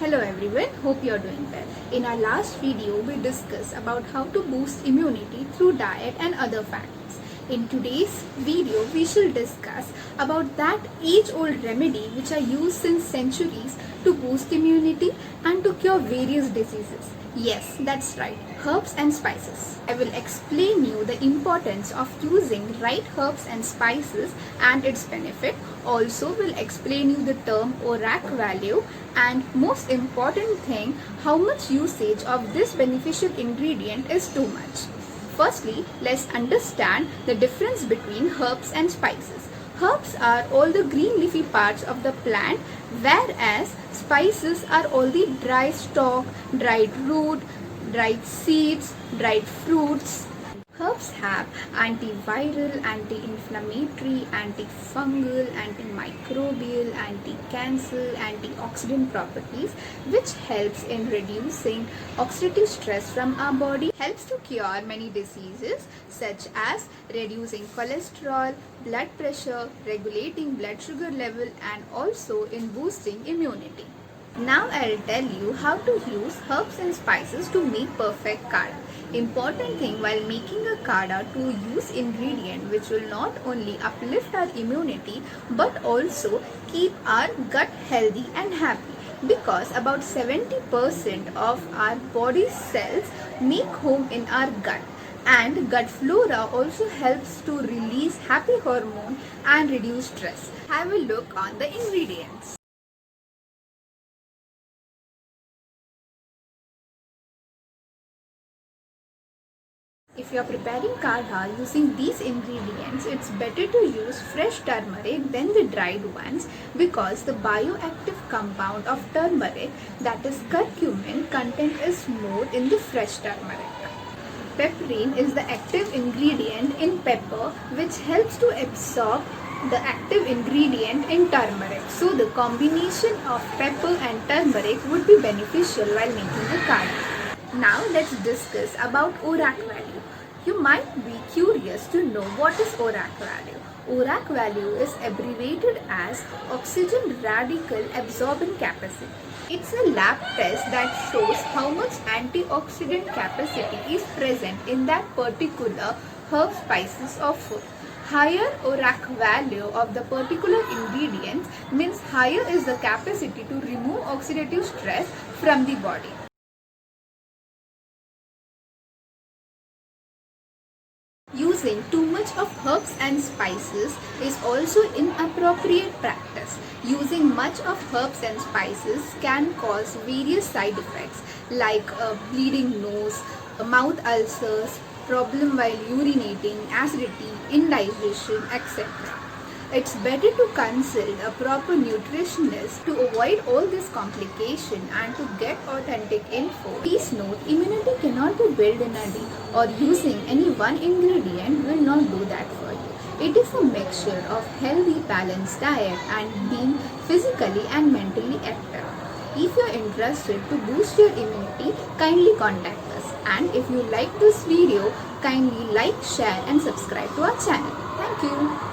Hello everyone, hope you're doing well. In our last video, we discussed about how to boost immunity through diet and other factors. In today's video, we shall discuss about that age-old remedy which are used since centuries to boost immunity and to cure various diseases. Yes, that's right, herbs and spices. I will explain you the importance of using right herbs and spices and its benefit. Also will explain you the term ORAC value and most important thing, how much usage of this beneficial ingredient is too much. Firstly, let's understand the difference between herbs and spices. Herbs are all the green leafy parts of the plant, whereas spices are all the dry stalk, dried root, dried seeds, dried fruits. Herbs have antiviral, anti-inflammatory, antifungal, antimicrobial, anti-cancer, antioxidant properties which helps in reducing oxidative stress from our body, helps to cure many diseases such as reducing cholesterol, blood pressure, regulating blood sugar level and also in boosting immunity. Now I'll tell you how to use herbs and spices to make perfect kadha. Important thing while making a kadha to use ingredient which will not only uplift our immunity but also keep our gut healthy and happy, because about 70% of our body cells make home in our gut, and gut flora also helps to release happy hormone and reduce stress. Have a look on the ingredients. If you are preparing kadha using these ingredients, it's better to use fresh turmeric than the dried ones, because the bioactive compound of turmeric, that is curcumin content, is more in the fresh turmeric. Pepperine is the active ingredient in pepper which helps to absorb the active ingredient in turmeric. So the combination of pepper and turmeric would be beneficial while making the kadha. Now let's discuss about ORAC value. You might be curious to know what is ORAC value. ORAC value is abbreviated as oxygen radical absorbing capacity. It's a lab test that shows how much antioxidant capacity is present in that particular herb, spices or food. Higher ORAC value of the particular ingredients means higher is the capacity to remove oxidative stress from the body. Using too much of herbs and spices is also inappropriate practice. Using much of herbs and spices can cause various side effects like bleeding nose, mouth ulcers, problem while urinating, acidity, indigestion, etc. It's better to consult a proper nutritionist to avoid all this complication and to get authentic info. Please note, immunity cannot be built in a day, or using any one ingredient will not do that for you. It is a mixture of healthy, balanced diet and being physically and mentally active. If you are interested to boost your immunity, kindly contact us. And if you like this video, kindly like, share and subscribe to our channel. Thank you.